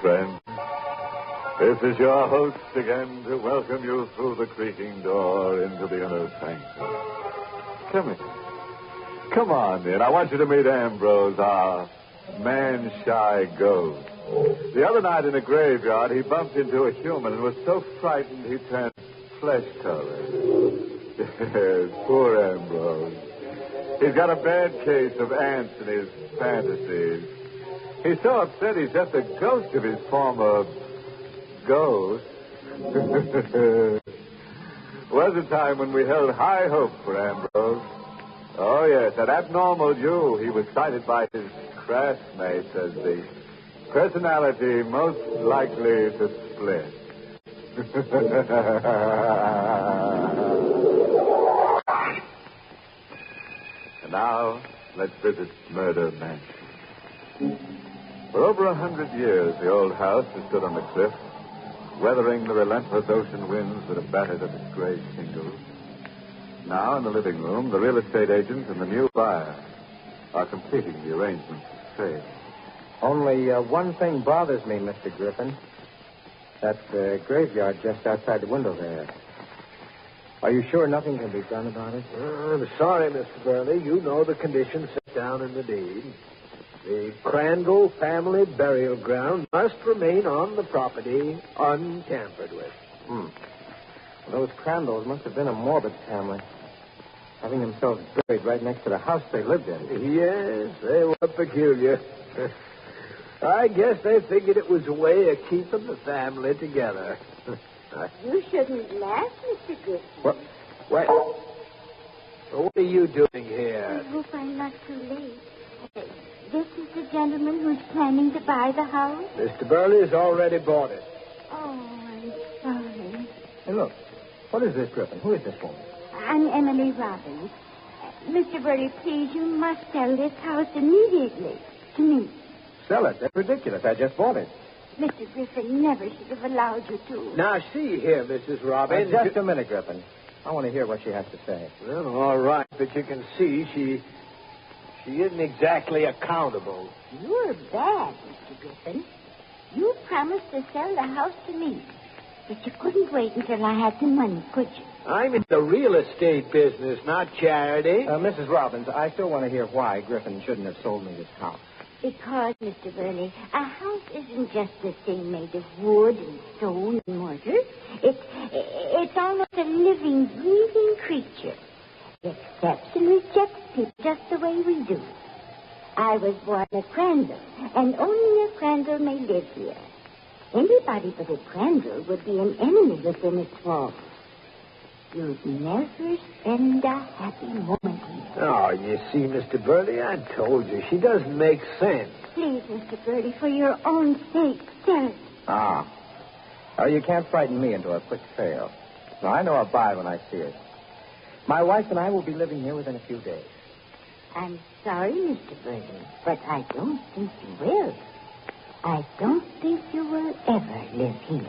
friends. This is your host again to welcome you through the creaking door into the inner sanctum. Come in. Come on in. I want you to meet Ambrose, our man-shy ghost. The other night in a graveyard, he bumped into a human and was so frightened he turned flesh color. Yes, poor Ambrose. He's got a bad case of ants in his fantasies. He's so upset he's just a ghost of his former ghost. Was a time when we held high hope for Ambrose. Oh, yes, at Abnormal U, he was cited by his classmates as the personality most likely to split. And now, let's visit Murder Mansion. For over 100 years, the old house has stood on the cliff, weathering the relentless ocean winds that have battered at its gray shingles. Now, in the living room, the real estate agent and the new buyer are completing the arrangements for sale. Only one thing bothers me, Mr. Griffin. That graveyard just outside the window there. Are you sure nothing can be done about it? I'm sorry, Mr. Burley. You know the conditions set down in the deed. The Crandall family burial ground must remain on the property untampered with. Well, those Crandalls must have been a morbid family, having themselves buried right next to the house they lived in. Yes, they were peculiar. I guess they figured it was a way of keeping the family together. You shouldn't laugh, Mr. Griffin. What? What are you doing here? I hope I'm not too late. This is the gentleman who's planning to buy the house? Mr. Burley's already bought it. Oh, I'm sorry. Hey, look. What is this, Griffin? Who is this woman? I'm Emily Robbins. Mr. Burley, please, you must sell this house immediately to me. Sell it? That's ridiculous. I just bought it. Mr. Griffin never should have allowed you to. Now, see here, Mrs. Robbins. Just a minute, Griffin. I want to hear what she has to say. Well, all right, but you can see she isn't exactly accountable. You're bad, Mr. Griffin. You promised to sell the house to me, but you couldn't wait until I had the money, could you? I'm in the real estate business, not charity. Mrs. Robbins, I still want to hear why Griffin shouldn't have sold me this house. Because, Mr. Burley, a house isn't just a thing made of wood and stone and mortar. It's almost a living, breathing creature. It accepts and rejects people just the way we do. I was born a Crandall, and only a Crandall may live here. Anybody but a Crandall would be an enemy within its walls. You'd never spend a happy moment here. Oh, you see, Mr. Burley, I told you. She doesn't make sense. Please, Mr. Burley, for your own sake, sell it. Oh, you can't frighten me into a quick sale. Now, I know a buy when I see it. My wife and I will be living here within a few days. I'm sorry, Mr. Burley, but I don't think you will. I don't think you will ever live here.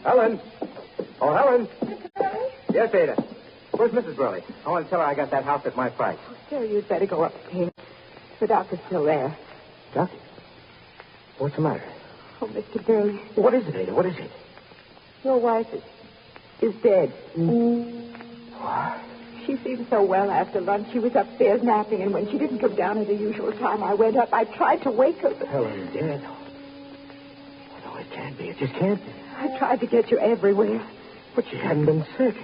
Helen! Oh, Helen! Yes, Ada. Where's Mrs. Burley? I want to tell her I got that house at my price. Oh, sir, you'd better go upstairs. The doctor's still there. Doctor? What's the matter? Oh, Mr. Burley. What is it, Ada? What is it? Your wife is dead. What? She seemed so well after lunch. She was upstairs napping, and when she didn't come down at the usual time, I went up. I tried to wake her, but... Helen dead? No, it can't be. It just can't be. I tried to get you everywhere. But she hadn't been sick.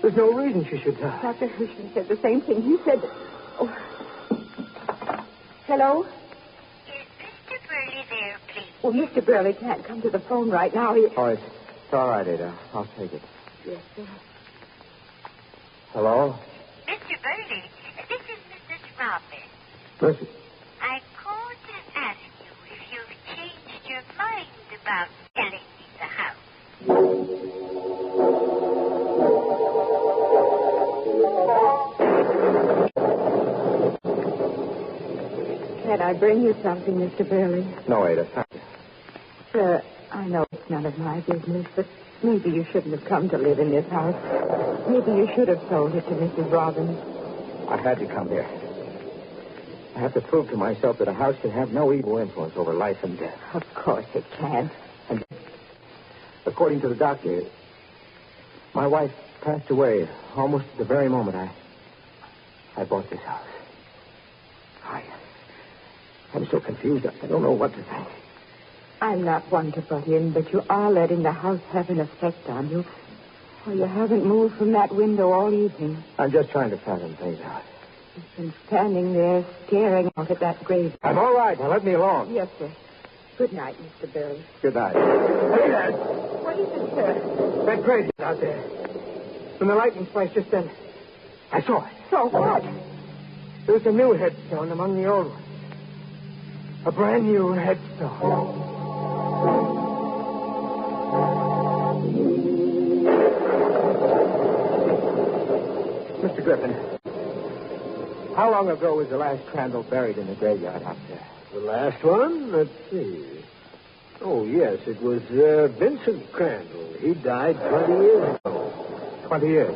There's no reason she should die. Dr. Hirschman said the same thing. He said that... Oh. Hello? Is Mr. Burley there, please? Well, Mr. Burley can't come to the phone right now. Oh, it's all right, Ada. I'll take it. Yes, sir. Hello? Mr. Burley, this is Mrs. Robbins. Listen. I called to ask you if you've changed your mind about selling me the house. Can I bring you something, Mr. Burley? No, Ada. Thank you. Sir, I know it's none of my business, but maybe you shouldn't have come to live in this house. Maybe you should have sold it to Mrs. Robbins. I had to come here. I have to prove to myself that a house can have no evil influence over life and death. Of course it can. And according to the doctor, my wife passed away almost at the very moment I bought this house. I'm so confused. I don't know what to think. I'm not one to butt in, but you are letting the house have an effect on you. Well, you haven't moved from that window all evening. I'm just trying to fathom things out. You've been standing there staring out at that grave. I'm all right. Now let me alone. Yes, sir. Good night, Mr. Burley. Good night. Hey, Dad. What is it, sir? That grave is out there. When the lightning splashed just then, I saw it. So what? There's a new headstone among the old ones. A brand new headstone. Mr. Griffin, how long ago was the last Crandall buried in the graveyard out there? The last one? Let's see. Oh, yes, it was Vincent Crandall. He died 20 years ago. 20 years.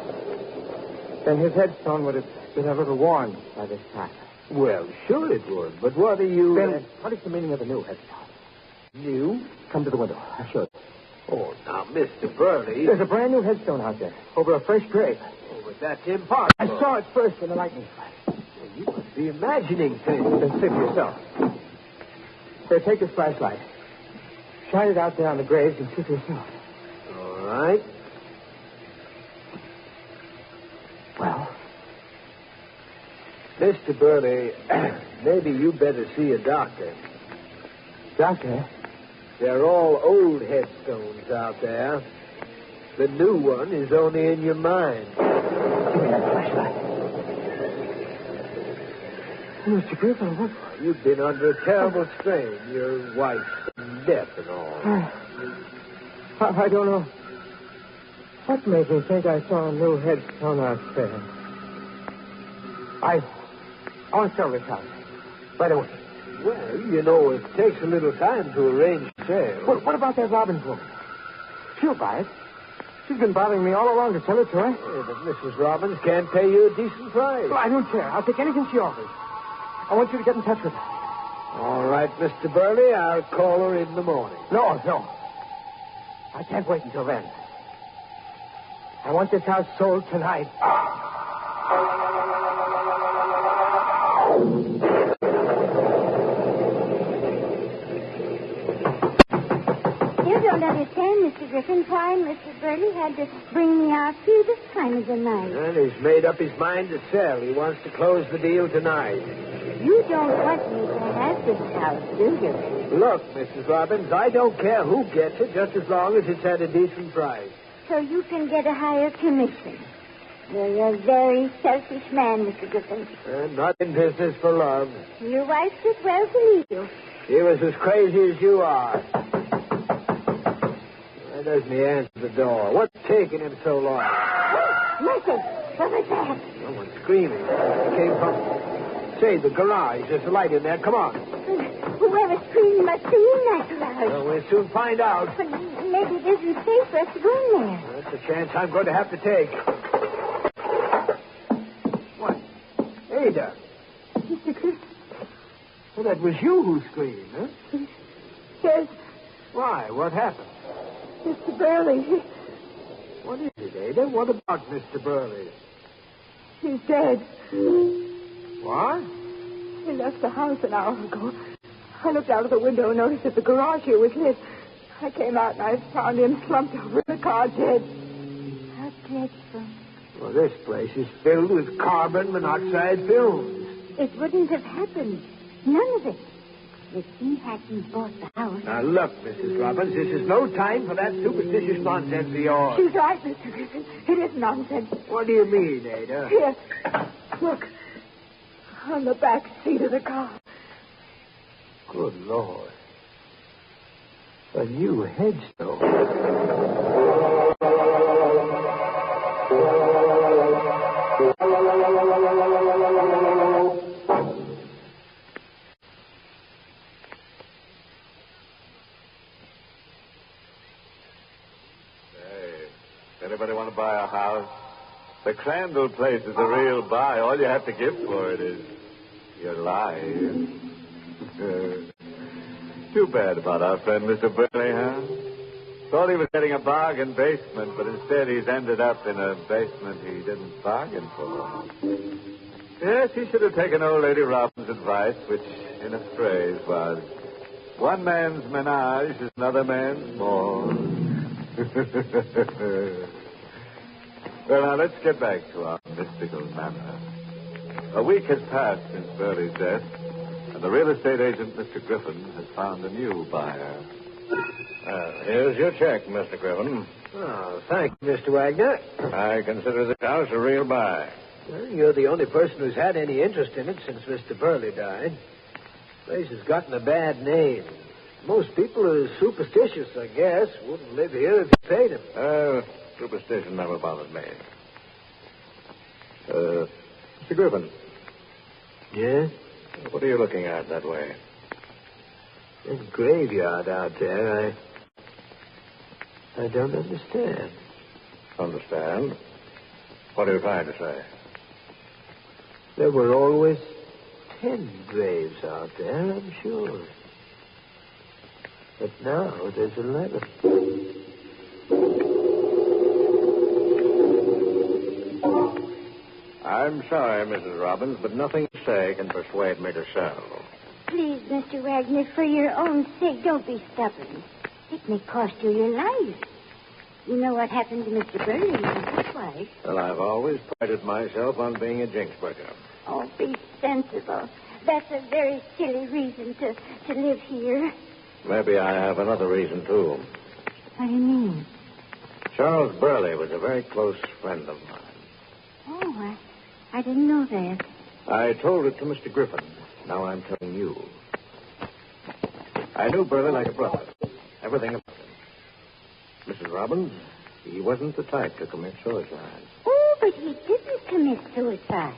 Then his headstone would have been a little worn by this time. Well, sure it would, but what are you... Then, what is the meaning of the new headstone? New? Come to the window. I should. Oh, now, Mr. Burley... There's a brand new headstone out there, over a fresh grave. Oh, but that's impossible. I saw it first in the lightning flash. Well, you must be imagining things. Then see for yourself. Here, take this flashlight. Shine it out there on the graves and see for yourself. All right. Well? Mr. Burley, maybe you better see a doctor. Doctor? They're all old headstones out there. The new one is only in your mind. Give me that flashlight. Mr. Griffin, what? You've been under a terrible strain. Your wife's death and all. I don't know. What made me think I saw a new headstone out there? I want to sell this house. Right away. Well, you know, it takes a little time to arrange a sale. What about that Robbins woman? She'll buy it. She's been bothering me all along to sell it to her. Yeah, but Mrs. Robbins can't pay you a decent price. Well, I don't care. I'll take anything she offers. I want you to get in touch with her. All right, Mr. Burley, I'll call her in the morning. No. I can't wait until then. I want this house sold tonight. You don't understand, Mr. Griffin, why Mr. Burley had to bring me out here this time of the night. And he's made up his mind to sell. He wants to close the deal tonight. You don't want me to have this house, do you? Look, Mrs. Robbins, I don't care who gets it, just as long as it's at a decent price. So you can get a higher commission. You're a very selfish man, Mr. Griffin. Not in business for love. Your wife did well to leave you. She was as crazy as you are. Why doesn't he answer the door? What's taking him so long? Listen, what was that? Someone's screaming. It came from... Say, the garage. There's a light in there. Come on. Whoever screamed must be in that garage. Well, we'll soon find out. But maybe it isn't safe for us to go in there. That's a chance I'm going to have to take. What? Ada. Mr. Griffin. Well, that was you who screamed, huh? Yes, Why? What happened? Mr. Burley. What is it, Ada? What about Mr. Burley? He's dead. What? He left the house an hour ago. I looked out of the window and noticed that the garage here was lit. I came out and I found him slumped over in the car dead. How dreadful. Well, this place is filled with carbon monoxide fumes. It wouldn't have happened. None of it. If he hadn't bought the house. Now, look, Mrs. Robbins, this is no time for that superstitious nonsense of yours. She's right, Mr. Griffin. It is nonsense. What do you mean, Ada? Here. Look. On the back seat of the car. Good Lord. A new headstone. Hey, anybody want to buy a house? The Crandall place is a real buy. All you have to give for it is your life. Too bad about our friend, Mr. Burley, huh? Thought he was getting a bargain basement, but instead he's ended up in a basement he didn't bargain for. Yes, he should have taken old Lady Robin's advice, which, in a phrase, was, one man's menage is another man's more. Well, now, let's get back to our mystical manor. A week has passed since Burley's death, and the real estate agent, Mr. Griffin, has found a new buyer. Here's your check, Mr. Griffin. Oh, thank you, Mr. Wagner. I consider this house a real buy. Well, you're the only person who's had any interest in it since Mr. Burley died. The place has gotten a bad name. Most people are superstitious, I guess. Wouldn't live here if you paid them. Superstition never bothered me. Mr. Griffin. Yeah? What are you looking at that way? That graveyard out there, I don't understand. Understand? What are you trying to say? There were always 10 graves out there, I'm sure. But now there's 11. I'm sorry, Mrs. Robbins, but nothing you say can persuade me to sell. Please, Mr. Wagner, for your own sake, don't be stubborn. It may cost you your life. You know what happened to Mr. Burley and his wife. Well, I've always prided myself on being a jinx breaker. Oh, be sensible. That's a very silly reason to live here. Maybe I have another reason, too. What do you mean? Charles Burley was a very close friend of mine. Oh, I didn't know that. I told it to Mr. Griffin. Now I'm telling you. I knew Burley like a brother. Everything about him. Mrs. Robbins, he wasn't the type to commit suicide. Oh, but he didn't commit suicide.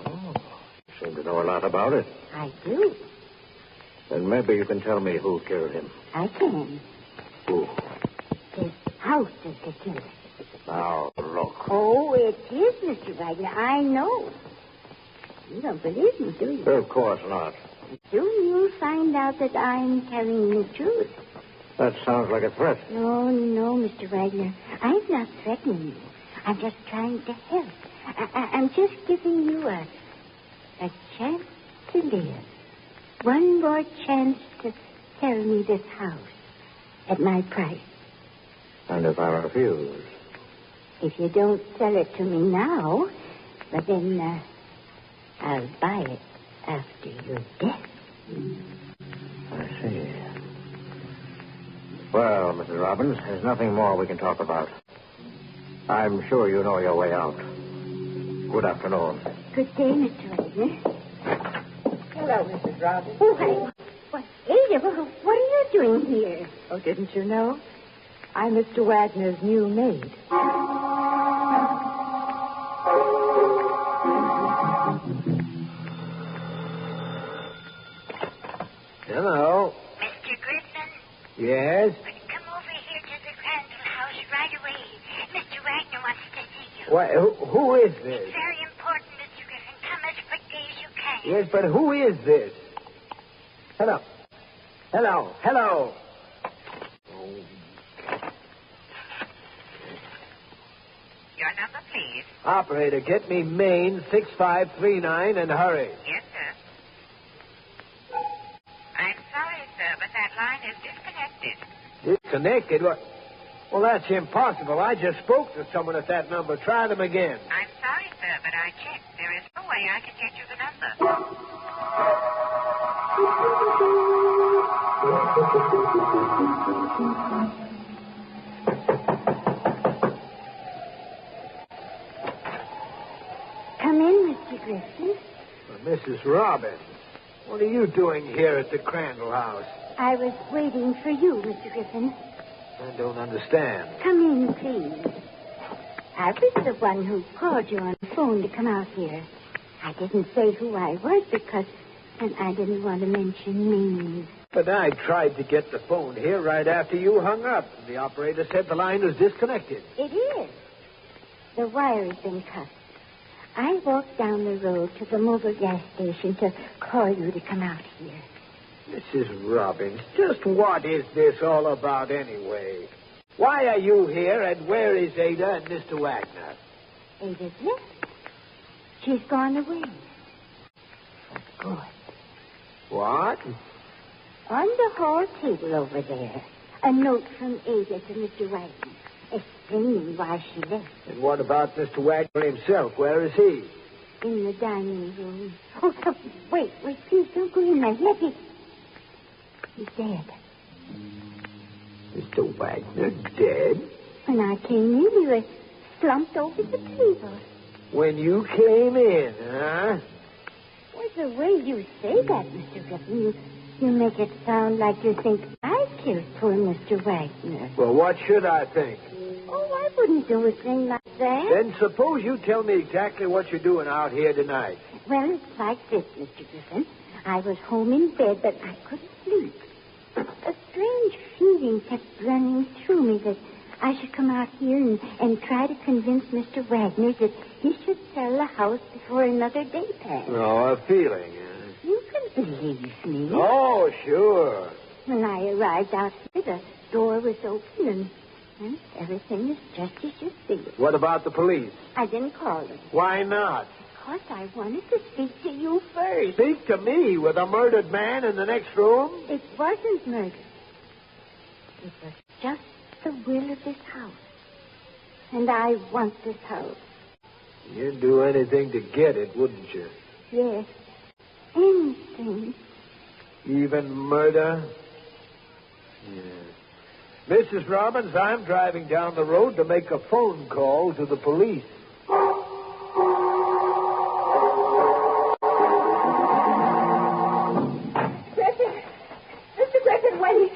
Oh, you seem to know a lot about it. I do. Then maybe you can tell me who killed him. I can. Who? His house is the killer. Now, look. Oh, it is, Mr. Wagner. I know. You don't believe me, do you? Of course not. Soon you'll find out that I'm telling the truth. That sounds like a threat. No, Mr. Wagner. I'm not threatening you. I'm just trying to help. I'm just giving you a chance to live. One more chance to sell me this house at my price. And if I refuse? If you don't sell it to me now, but then I'll buy it after your death. I see. Well, Mrs. Robbins, there's nothing more we can talk about. I'm sure you know your way out. Good afternoon. Good day, Mr. Wagner. Hello, Mrs. Robbins. Oh, hi. What, Ada, what are you doing here? Oh, didn't you know? I'm Mr. Wagner's new maid. Hello. Mr. Griffin? Yes? Come over here to the Crandall house right away. Mr. Wagner wants to see you. Why, who is this? It's very important, Mr. Griffin. Come as quickly as you can. Yes, but who is this? Hello. Your number, please. Operator, get me Maine 6539 and hurry. Yes, sir. I'm sorry, sir, but that line is disconnected. Disconnected? What? Well, that's impossible. I just spoke to someone at that number. Try them again. I'm sorry, sir, but I checked. There is no way I can get you the number. Come in, Mr. Griffin. Mrs. Robbins, what are you doing here at the Crandall house? I was waiting for you, Mr. Griffin. I don't understand. Come in, please. I was the one who called you on the phone to come out here. I didn't say who I was because I didn't want to mention names. But I tried to get the phone here right after you hung up. The operator said the line was disconnected. It is. The wire has been cut. I walked down the road to the mobile gas station to call you to come out here. Mrs. Robbins, just what is this all about anyway? Why are you here, and where is Ada and Mr. Wagner? Ada's left. She's gone away. For good. What? On the hall table over there, a note from Ada to Mr. Wagner, explaining why she left. And what about Mr. Wagner himself? Where is he? In the dining room. Oh, wait, please don't go in there. Let me. He's dead. Mr. Wagner dead? When I came in, he was slumped over the table. When you came in, huh? What's the way you say that, Mr. Griffin? You make it sound like you think I killed poor Mr. Wagner. Well, what should I think? Oh, I wouldn't do a thing like that. Then suppose you tell me exactly what you're doing out here tonight. Well, it's like this, Mr. Griffin. I was home in bed, but I couldn't sleep. A strange feeling kept running through me that I should come out here and try to convince Mr. Wagner that he should sell the house before another day passed. Oh, a feeling, You can believe me. Oh, sure. When I arrived out here, the door was open and everything is just as you see it. What about the police? I didn't call them. Why not? Because I wanted to speak to you first. Speak to me with a murdered man in the next room? It wasn't murder. It was just the will of this house. And I want this house. You'd do anything to get it, wouldn't you? Yes. Anything. Even murder? Yeah. Mrs. Robbins, I'm driving down the road to make a phone call to the police. Mr. Griffin, wait.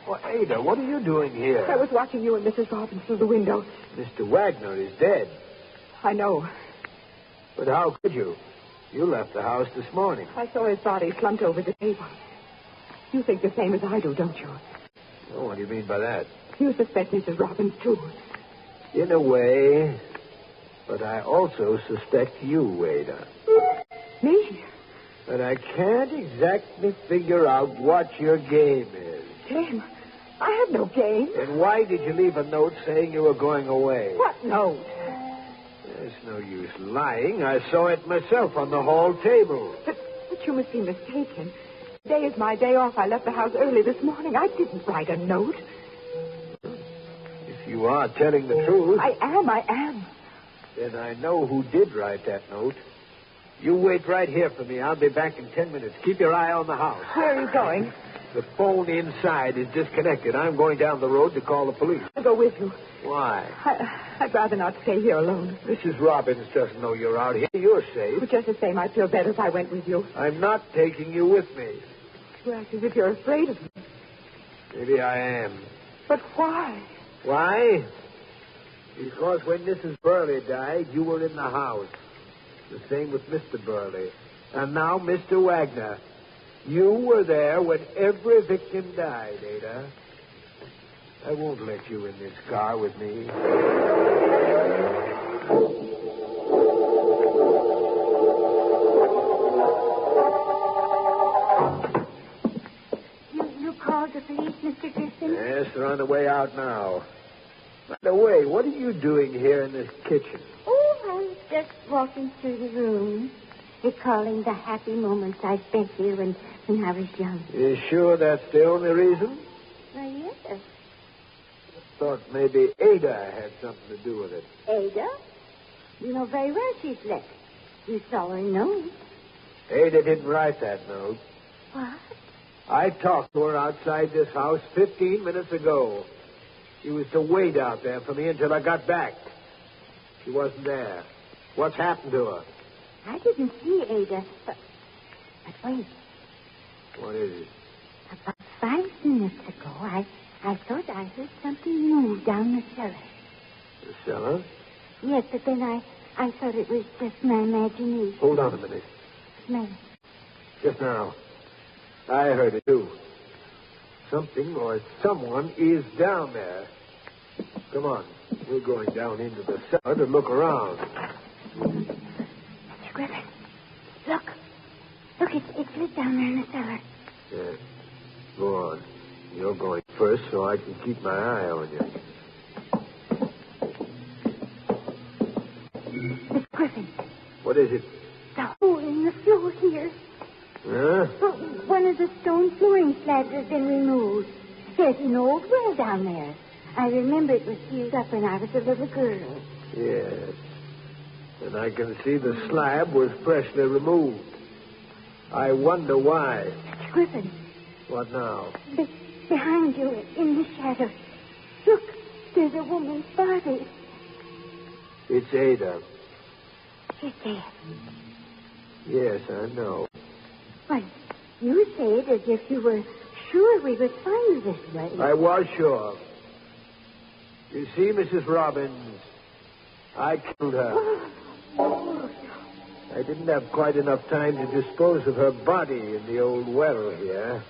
Well, Ada, what are you doing here? I was watching you and Mrs. Robbins through the window. Mr. Wagner is dead. I know. But how could you? You left the house this morning. I saw his body slumped over the table. You think the same as I do, don't you? Oh, what do you mean by that? You suspect Mrs. Robbins, too. In a way. But I also suspect you, Ada. Me? But I can't exactly figure out what your game is. Tim, I have no game. And why did you leave a note saying you were going away? What note? There's no use lying. I saw it myself on the hall table. But you must be mistaken. Today is my day off. I left the house early this morning. I didn't write a note. If you are telling the truth... I am. Then I know who did write that note. You wait right here for me. I'll be back in 10 minutes. Keep your eye on the house. Where are you going? The phone inside is disconnected. I'm going down the road to call the police. I'll go with you. Why? I'd rather not stay here alone. Mrs. Robbins doesn't know you're out here. You're safe. But just the same, I'd feel better if I went with you. I'm not taking you with me. You act as if you're afraid of me. Maybe I am. But why? Why? Because when Mrs. Burley died, you were in the house. The same with Mr. Burley. And now Mr. Wagner. You were there when every victim died, Ada. I won't let you in this car with me. You called the police, Mr. Griffin? Yes, they're on the way out now. By the way, what are you doing here in this kitchen? Oh, I was just walking through the room, recalling the happy moments I spent here when I was young. You sure that's the only reason? Why, yes. Thought maybe Ada had something to do with it. Ada? You know very well she's left. You saw her note. Ada didn't write that note. What? I talked to her outside this house 15 minutes ago. She was to wait out there for me until I got back. She wasn't there. What's happened to her? I didn't see Ada, but wait. What is it? About 5 minutes ago, I thought I heard something move down the cellar. The cellar? Yes, but then I thought it was just my imagination. Hold on a minute. Smell it. Just now. I heard it, too. Something or someone is down there. Come on. We're going down into the cellar to look around. Mr. Griffin, look. Look, it's lit down there in the cellar. Yeah. Go on. You're going first so I can keep my eye on you. Mr. Griffin. What is it? The hole in the floor here. Huh? Well, one of the stone flooring slabs has been removed. There's an old well down there. I remember it was sealed up when I was a little girl. Yes. And I can see the slab was freshly removed. I wonder why. Mr. Griffin. What now? Behind you, in the shadow. Look, there's a woman's body. It's Ada. She's dead. Yes, I know. Why, you say it as if you were sure we would find her this way. I was sure. You see, Mrs. Robbins, I killed her. I didn't have quite enough time to dispose of her body in the old well here.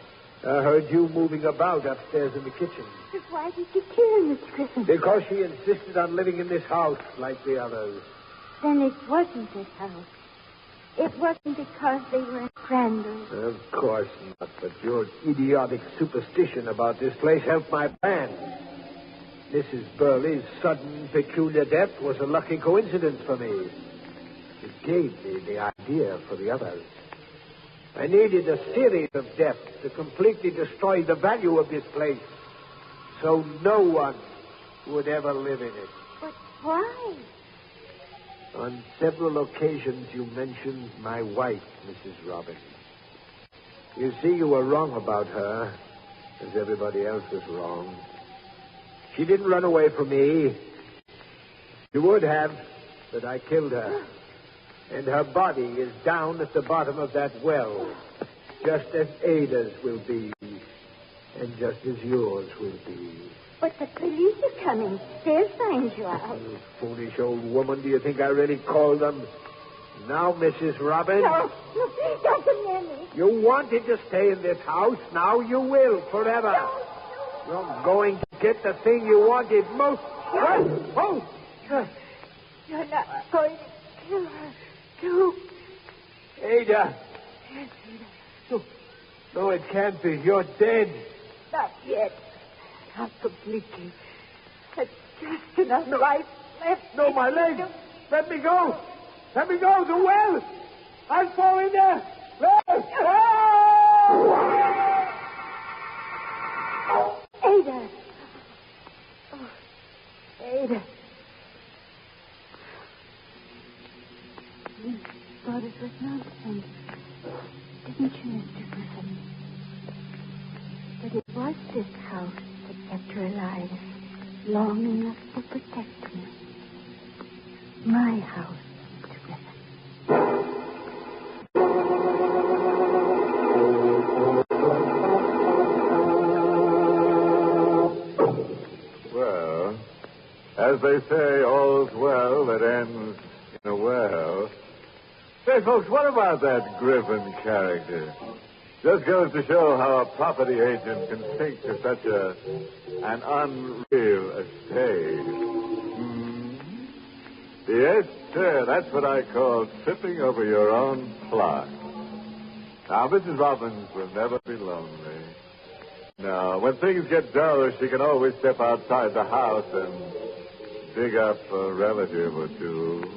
I heard you moving about upstairs in the kitchen. But why did you kill her, Mr. Griffin? Because she insisted on living in this house like the others. Then it wasn't this house. It wasn't because they were in Crandall. Of course not, but your idiotic superstition about this place helped my plan. Mrs. Burley's sudden, peculiar death was a lucky coincidence for me. It gave me the idea for the others. I needed a series of deaths to completely destroy the value of this place, so no one would ever live in it. But why? On several occasions, you mentioned my wife, Mrs. Robbins. You see, you were wrong about her, as everybody else was wrong. She didn't run away from me. She would have, but I killed her. And her body is down at the bottom of that well, just as Ada's will be, and just as yours will be. But the police are coming. They'll find you out. You foolish old woman, do you think I really called them? Now, Mrs. Robbins. No, don't condemn me. You wanted to stay in this house. Now you will, forever. You're going to get the thing you wanted most. What? Oh! You're not going to kill her, too. Ada. Yes, Ada. No, it can't be. You're dead. Not yet. Not completely. There's just enough life left. No, my leg. Let me go. Let me go. The well. I'll fall in there. Ada. Oh, Ada. You thought it was nonsense, didn't you, Mr. Griffin? But it was this house that kept her alive long enough to protect me. My house, Mr. Griffin. Well, as they say, all's well that ends in a well. Say, folks, what about that Griffin character? Just goes to show how a property agent can sink to such an unreal estate. Yes, sir, that's what I call tripping over your own plot. Now, Mrs. Robbins will never be lonely. No, when things get dull, she can always step outside the house and dig up a relative or two.